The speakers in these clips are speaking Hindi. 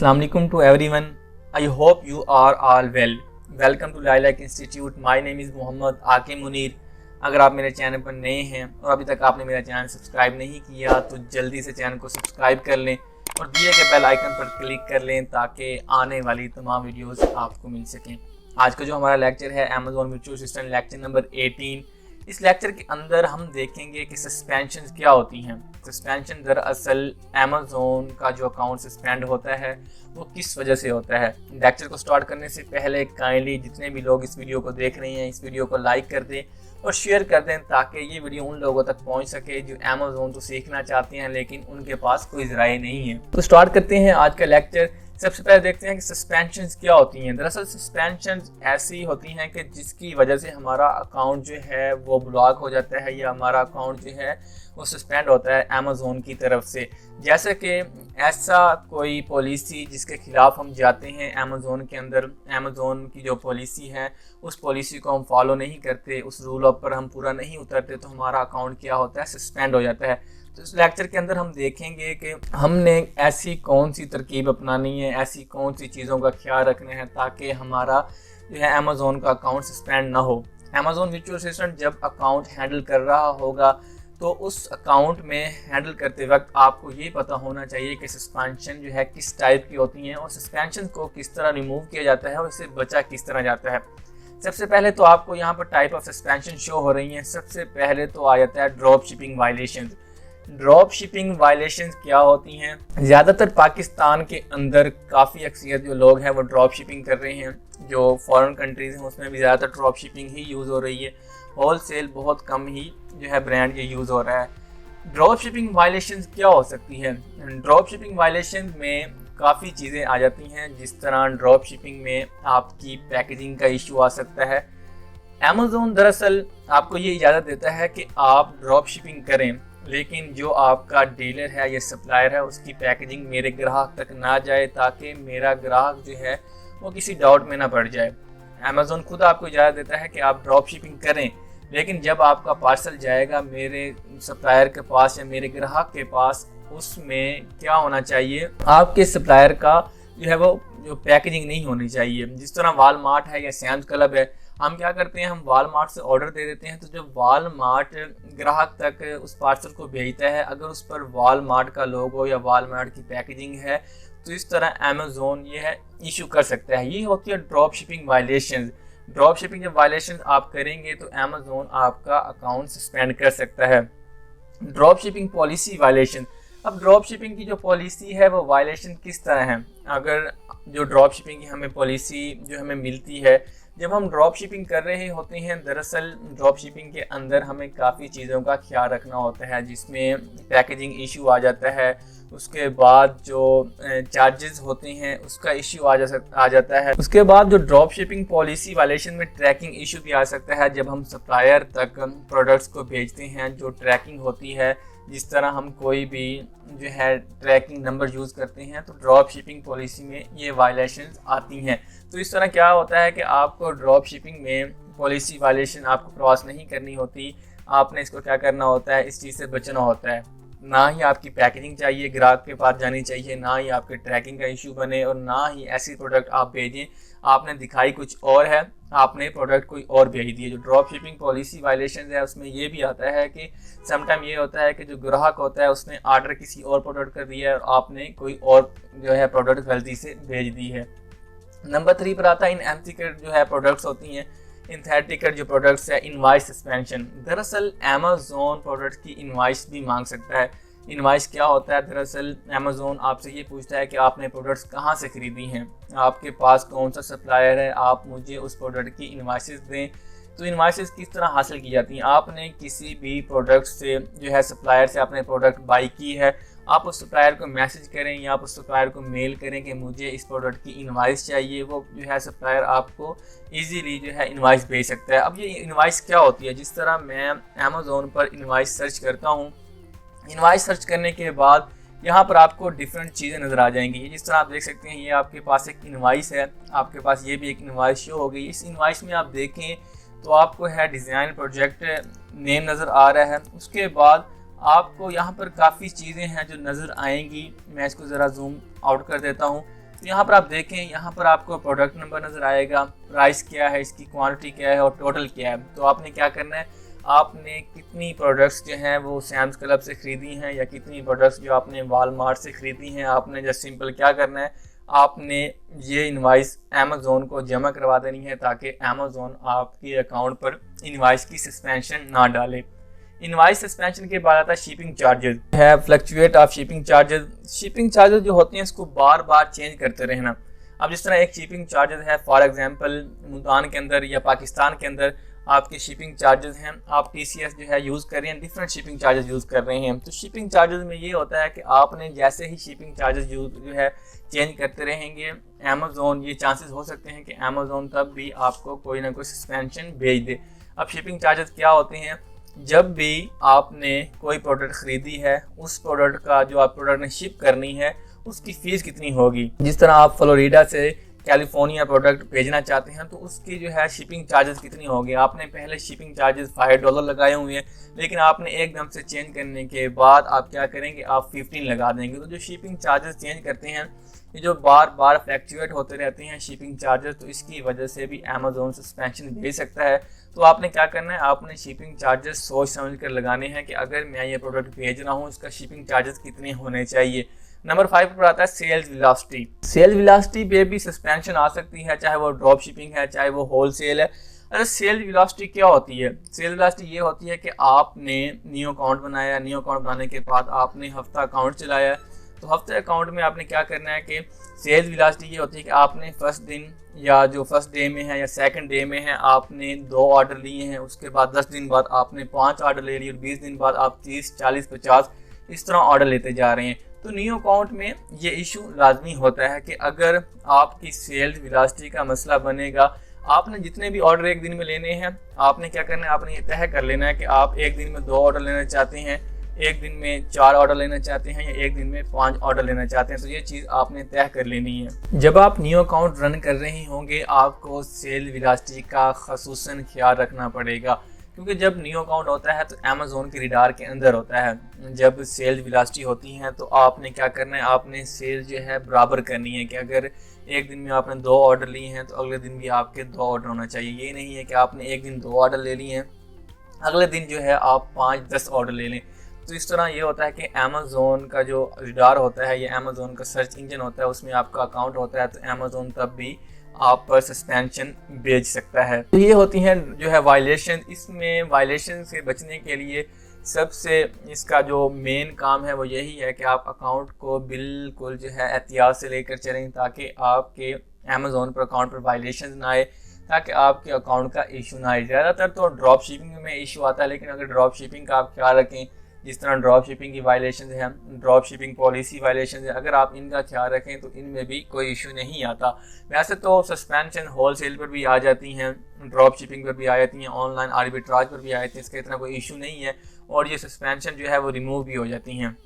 Assalamu alaikum to everyone. I hope you are all well. Welcome to Lilac Institute. My name is Mohammad आके मुनीर. अगर आप मेरे चैनल पर नए हैं और अभी तक आपने मेरा चैनल सब्सक्राइब नहीं किया तो जल्दी से चैनल को सब्सक्राइब कर लें और दिए गए बेल आइकन पर क्लिक कर लें ताकि आने वाली तमाम वीडियोस आपको मिल सकें। आज का जो हमारा लेक्चर है Amazon virtual assistant lecture number 18। इस लेक्चर के अंदर हम देखेंगे कि सस्पेंशन क्या होती हैं। सस्पेंशन दरअसल अमेज़ोन का जो अकाउंट सस्पेंड होता है वो किस वजह से होता है। लेक्चर को स्टार्ट करने से पहले काइंडली जितने भी लोग इस वीडियो को देख रहे हैं इस वीडियो को लाइक कर दें और शेयर कर दें ताकि ये वीडियो उन लोगों तक पहुंच सके जो अमेज़ोन तो सीखना चाहते हैं लेकिन उनके पास कोई ज़राए नहीं है। तो स्टार्ट करते हैं आज का लेक्चर। सबसे पहले देखते हैं कि सस्पेंशंस क्या होती हैं। दरअसल सस्पेंशंस ऐसी होती हैं कि जिसकी वजह से हमारा अकाउंट जो है वो ब्लॉक हो जाता है या हमारा अकाउंट जो है वो सस्पेंड होता है अमेज़ोन की तरफ से। जैसे कि ऐसा कोई पॉलिसी जिसके ख़िलाफ़ हम जाते हैं अमेज़ोन के अंदर, अमेज़ोन की जो पॉलिसी है उस पॉलिसी को हम फॉलो नहीं करते, उस रूल पर हम पूरा नहीं उतरते तो हमारा अकाउंट क्या होता है, सस्पेंड हो जाता है। तो इस लेक्चर के अंदर हम देखेंगे कि हमने ऐसी कौन सी तरकीब अपनानी है, ऐसी कौन सी चीज़ों का ख्याल रखना है ताकि हमारा जो है अमेज़ोन का अकाउंट सस्पेंड ना हो। अमेज़ोन वर्चुअल असिस्टेंट जब अकाउंट हैंडल कर रहा होगा तो उस अकाउंट में हैंडल करते वक्त आपको ये पता होना चाहिए कि सस्पेंशन जो है किस टाइप की होती हैं और सस्पेंशन को किस तरह रिमूव किया जाता है और इससे बचा किस तरह जाता है। सबसे पहले तो आपको यहाँ पर टाइप ऑफ सस्पेंशन शो हो रही हैं। सबसे पहले तो आ जाता है drop shipping violation. Drop shipping violation क्या होती हैं? ज़्यादातर पाकिस्तान के अंदर काफ़ी अक्सरियत जो लोग हैं वो ड्रॉप शिपिंग कर रहे हैं। जो फॉरेन कंट्रीज़ हैं उसमें भी ज़्यादातर ड्रॉप शिपिंग ही यूज़ हो रही है, होल सेल बहुत कम ही जो है ब्रांड ये यूज़ हो रहा है। ड्रॉप शिपिंग वायलेशन क्या हो सकती है? ड्रॉप शिपिंग वायलेशन में काफ़ी चीज़ें आ जाती हैं। जिस तरह ड्रॉप शिपिंग में आपकी पैकेजिंग का इशू आ सकता है। अमेज़ोन दरअसल आपको ये इजाज़त देता है कि आप ड्रॉप शिपिंग करें लेकिन जो आपका डीलर है या सप्लायर है उसकी पैकेजिंग मेरे ग्राहक तक ना जाए ताकि मेरा ग्राहक जो है वो किसी डाउट में ना पड़ जाए। अमेज़ोन खुद आपको इजाज़त देता है कि आप ड्रॉप शिपिंग करें लेकिन जब आपका पार्सल जाएगा मेरे सप्लायर के पास या मेरे ग्राहक के पास उसमें क्या होना चाहिए, आपके सप्लायर का जो है वो जो पैकेजिंग नहीं होनी चाहिए। जिस तरह वालमार्ट है या सैम्स क्लब है, हम क्या करते हैं, हम वालमार्ट से ऑर्डर दे देते हैं तो जब वालमार्ट ग्राहक तक उस पार्सल को भेजता है अगर उस पर वालमार्ट का लोगो या वालमार्ट की पैकेजिंग है तो इस तरह अमेज़ोन ये है इशू कर सकता है। ये होती है drop shipping violation. Drop shipping जब वायलेशन आप करेंगे तो अमेज़ोन आपका अकाउंट सस्पेंड कर सकता है। Drop shipping policy violation. अब ड्रॉप शिपिंग की जो पॉलिसी है वो वायलेशन किस तरह है? अगर जो ड्रॉप शिपिंग की हमें पॉलिसी जो हमें मिलती है जब हम ड्रॉप शिपिंग कर रहे होते हैं, दरअसल ड्रॉप शिपिंग के अंदर हमें काफ़ी चीज़ों का ख्याल रखना होता है जिसमें पैकेजिंग इशू आ जाता है, उसके बाद जो चार्जेस होते हैं उसका इशू आ जाता है, उसके बाद जो ड्रॉप शिपिंग पॉलिसी वायलेशन में ट्रैकिंग इशू भी आ सकता है। जब हम सप्लायर तक प्रोडक्ट्स को भेजते हैं जो ट्रैकिंग होती है, जिस तरह हम कोई भी जो है ट्रैकिंग नंबर यूज़ करते हैं तो ड्रॉप शिपिंग पॉलिसी में ये वायलेशंस आती हैं। तो इस तरह क्या होता है कि आपको ड्रॉप शिपिंग में पॉलिसी वायलेशन आपको क्रॉस नहीं करनी होती। आपने इसको क्या करना होता है, इस चीज़ से बचना होता है। ना ही आपकी पैकेजिंग चाहिए ग्राहक के पास जानी चाहिए, ना ही आपके ट्रैकिंग का इशू बने और ना ही ऐसी प्रोडक्ट आप भेजें आपने दिखाई कुछ और है, आपने प्रोडक्ट कोई और भेज दिए। जो ड्रॉप शिपिंग पॉलिसी वायलेशन है उसमें ये भी आता है कि समटाइम ये होता है कि जो ग्राहक होता है उसने आर्डर किसी और प्रोडक्ट कर दिया है और आपने कोई और जो है प्रोडक्ट गलती से भेज दी है। नंबर 3 पर आता है इनएथिकल जो है प्रोडक्ट्स होती हैं। इनएथिकल जो प्रोडक्ट्स है, इनवॉइस सस्पेंशन। दरअसल अमेज़ोन प्रोडक्ट की इनवॉइस भी मांग सकता है। इनवॉइस क्या होता है? दरअसल अमेज़ोन आपसे ये पूछता है कि आपने प्रोडक्ट्स कहाँ से ख़रीदी हैं, आपके पास कौन सा सप्लायर है, आप मुझे उस प्रोडक्ट की इनवॉइसेस दें। तो इनवॉइसेस किस तरह हासिल की जाती हैं? आपने किसी भी प्रोडक्ट से जो है सप्लायर से आपने प्रोडक्ट बाई की है, आप उस सप्लायर को मैसेज करें या आप उस सप्लायर को मेल करें कि मुझे इस प्रोडक्ट की इनवॉइस चाहिए, वो जो है सप्लायर आपको इजीली जो है इनवॉइस भेज सकता है। अब ये इनवॉइस क्या होती है? जिस तरह मैं अमेज़ोन पर इनवॉइस सर्च करता हूँ, इनवॉइस सर्च करने के बाद यहाँ पर आपको डिफरेंट चीज़ें नज़र आ जाएंगी। जिस तरह आप देख सकते हैं ये आपके पास एक इनवॉइस है, आपके पास ये भी एक इनवॉइस शो हो गई। इस इनवॉइस में आप देखें तो आपको है डिज़ाइन प्रोजेक्ट नेम नज़र आ रहा है। उसके बाद आपको यहाँ पर काफ़ी चीज़ें हैं जो नज़र आएंगी। मैं इसको ज़रा जूम आउट कर देता हूँ। तो यहाँ पर आप देखें, यहाँ पर आपको प्रोडक्ट नंबर नज़र आएगा, प्राइस क्या है, इसकी क्वांटिटी क्या है और टोटल क्या है। तो आपने क्या करना है, आपने कितनी प्रोडक्ट्स जो हैं वो सैम्स क्लब से ख़रीदी हैं या कितनी प्रोडक्ट्स जो आपने वालमार्ट से ख़रीदी हैं, आपने जस्ट सिंपल क्या करना है, आपने ये इनवाइस अमेज़ोन को जमा करवा देनी है ताकि अमेज़ोन आपके अकाउंट पर इनवाइस की सस्पेंशन ना डाले। इनवाइस सस्पेंशन के बाद आता है शिपिंग चार्जेस है, fluctuate of shipping charges. Shipping charges जो होते हैं इसको बार बार चेंज करते रहना। अब जिस तरह एक शिपिंग चार्जेस है, फॉर एग्जांपल मुल्तान के अंदर या पाकिस्तान के अंदर आपके शिपिंग चार्जेस हैं, आप TCS जो है यूज़ कर रहे हैं, डिफरेंट शिपिंग चार्जेस यूज़ कर रहे हैं। तो शिपिंग चार्जेस में ये होता है कि आपने जैसे ही शिपिंग चार्जेस जो है चेंज करते रहेंगे, अमेज़ोन ये चांसेस हो सकते हैं कि अमेज़ोन तब भी आपको कोई ना कोई सस्पेंशन भेज दे। अब शिपिंग चार्जेस क्या होते हैं, जब भी आपने कोई प्रोडक्ट ख़रीदी है, उस प्रोडक्ट का जो आप प्रोडक्ट ने शिप करनी है उसकी फ़ीस कितनी होगी। जिस तरह आप फ्लोरिडा से कैलिफोर्निया प्रोडक्ट भेजना चाहते हैं तो उसकी जो है शिपिंग चार्जेस कितनी होगी। आपने पहले शिपिंग चार्जेस $5 लगाए हुए हैं, लेकिन आपने एकदम से चेंज करने के बाद आप क्या करेंगे, आप 15 लगा देंगे। तो जो शिपिंग चार्जेस चेंज करते हैं, ये जो बार बार फ्लैक्चुएट होते रहते हैं शिपिंग चार्जेस, तो इसकी वजह से भी अमेज़ोन सस्पेंशन भेज सकता है। तो आपने क्या करना है, आपने शिपिंग चार्जेस सोच समझ कर लगाने हैं कि अगर मैं ये प्रोडक्ट भेज रहा हूँ इसका शिपिंग चार्जेस कितने होने चाहिए। नंबर 5 पर आता है सेल्स वेलोसिटी। सेल्स वेलोसिटी पे भी सस्पेंशन आ सकती है, चाहे वो ड्रॉप शिपिंग है चाहे वो होल सेल है। अरे सेल्स वेलोसिटी क्या होती है, सेल्स वेलोसिटी ये होती है कि आपने न्यू अकाउंट बनाया, न्यू अकाउंट बनाने के बाद आपने हफ्ता अकाउंट चलाया, तो हफ्ते अकाउंट में आपने क्या करना है कि सेल्स वेलोसिटी ये होती है कि आपने फर्स्ट दिन या जो फर्स्ट डे में है या सेकंड डे में है आपने 2 ऑर्डर लिए हैं, उसके बाद 10 दिन बाद आपने 5 ऑर्डर ले लिए और 20 दिन बाद आप 30, 40, 50 इस तरह ऑर्डर लेते जा रहे हैं। तो न्यू अकाउंट में ये इशू लाजमी होता है कि अगर आपकी सेल्स वेलोसिटी का मसला बनेगा, आपने जितने भी ऑर्डर एक दिन में लेने हैं, आपने क्या करना है, आपने ये तय कर लेना है कि आप एक दिन में 2 ऑर्डर लेना चाहते हैं, एक दिन में 4 ऑर्डर लेना चाहते हैं या एक दिन में 5 ऑर्डर लेना चाहते हैं। तो ये चीज़ आपने तय कर लेनी है। जब आप न्यू अकाउंट रन कर रहे होंगे, आपको सेल वेलोसिटी का खसूसन ख्याल रखना पड़ेगा, क्योंकि जब न्यू अकाउंट होता है तो अमेज़ोन के रिडार के अंदर होता है। जब सेल वेलोसिटी होती हैं तो आपने क्या करना है, आपने सेल जो है बराबर करनी है कि अगर एक दिन में आपने 2 ऑर्डर लिए हैं तो अगले दिन भी आपके 2 ऑर्डर होना चाहिए। ये नहीं है कि आपने एक दिन 2 ऑर्डर ले लिए हैं, अगले दिन जो है आप 5-10 ऑर्डर ले लें। तो इस तरह ये होता है कि अमेज़ोन का जो रिडार होता है, ये अमेज़ोन का सर्च इंजन होता है, उसमें आपका अकाउंट होता है, तो अमेज़ोन तब भी आप पर सस्पेंशन भेज सकता है। तो ये होती हैं जो है वायलेशन। इसमें वायलेशन से बचने के लिए सबसे इसका जो मेन काम है वो यही है कि आप अकाउंट को बिल्कुल जो है एहतियात से लेकर चलें ताकि आपके अमेज़ोन पर अकाउंट पर वायलेशन ना आए, ताकि आपके अकाउंट का इशू ना आए। ज़्यादातर तो ड्रॉप शिपिंग में इशू आता है, लेकिन अगर ड्रॉप शिपिंग का आप ख्याल रखें, जिस तरह ड्रॉप शिपिंग की वायलेशन है, ड्रॉप शिपिंग पॉलिसी वायलेशन है, अगर आप इनका ख्याल रखें तो इनमें भी कोई इशू नहीं आता। वैसे तो सस्पेंशन होल सेल पर भी आ जाती हैं, ड्रॉप शिपिंग पर भी आ जाती हैं, ऑनलाइन आर्बिट्राज पर भी आ जाती हैं, इसका इतना कोई इशू नहीं है और ये सस्पेंशन जो है वो रिमूव भी हो जाती हैं।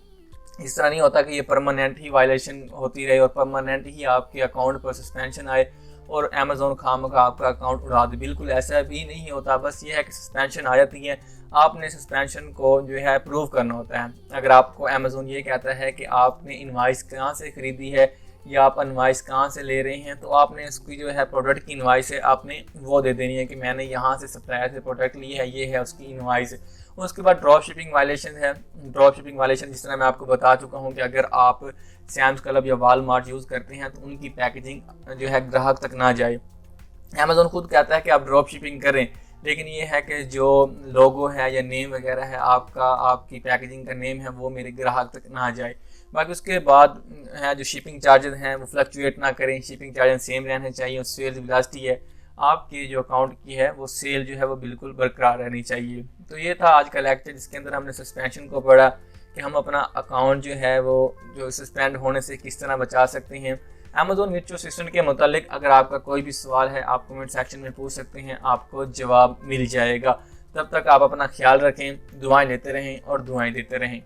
इस तरह नहीं होता कि ये परमानेंट ही वायलेशन होती रहे और परमानेंट ही आपके अकाउंट पर सस्पेंशन आए और अमेज़ोन खामखा आपका अकाउंट उड़ा दे। बिल्कुल ऐसा भी नहीं होता, बस ये है कि सस्पेंशन आ जाती है, आपने सस्पेंशन को जो है प्रूव करना होता है। अगर आपको अमेज़ोन ये कहता है कि आपने इनवाइस कहाँ से ख़रीदी है या आप इनवाइस कहाँ से ले रहे हैं, तो आपने इसकी जो है प्रोडक्ट की इनवाइस है आपने वो दे देनी है कि मैंने यहाँ से सप्लायर से प्रोडक्ट ली है, ये है उसकी इनवाइस। उसके बाद ड्रॉप शिपिंग वायलेशन है। ड्रॉप शिपिंग वायलेशन जिस तरह मैं आपको बता चुका हूँ कि अगर आप सैम्स क्लब या वालमार्ट यूज़ करते हैं तो उनकी पैकेजिंग जो है ग्राहक तक ना जाए। अमेज़ोन खुद कहता है कि आप ड्रॉप शिपिंग करें, लेकिन ये है कि जो लोगो है या नेम वगैरह है आपका, आपकी पैकेजिंग का नेम है, वो मेरे ग्राहक तक ना जाए। बाकी उसके बाद है जो शिपिंग चार्जेस हैं वो फ्लक्चुएट ना करें, शिपिंग चार्जेस सेम रहने चाहिए। और सेल वेलोसिटी है आपकी जो अकाउंट की है वो सेल जो है वो बिल्कुल बरकरार रहनी चाहिए। तो ये था आज का लेक्चर जिसके अंदर हमने सस्पेंशन को पढ़ा कि हम अपना अकाउंट जो है वो जो सस्पेंड होने से किस तरह बचा सकते हैं। अमेज़ोन वर्चुअल असिस्टेंट के मुतालिक अगर आपका कोई भी सवाल है आप कमेंट सेक्शन में पूछ सकते हैं, आपको जवाब मिल जाएगा। तब तक आप अपना ख्याल रखें, दुआएं लेते रहें और दुआएं देते रहें।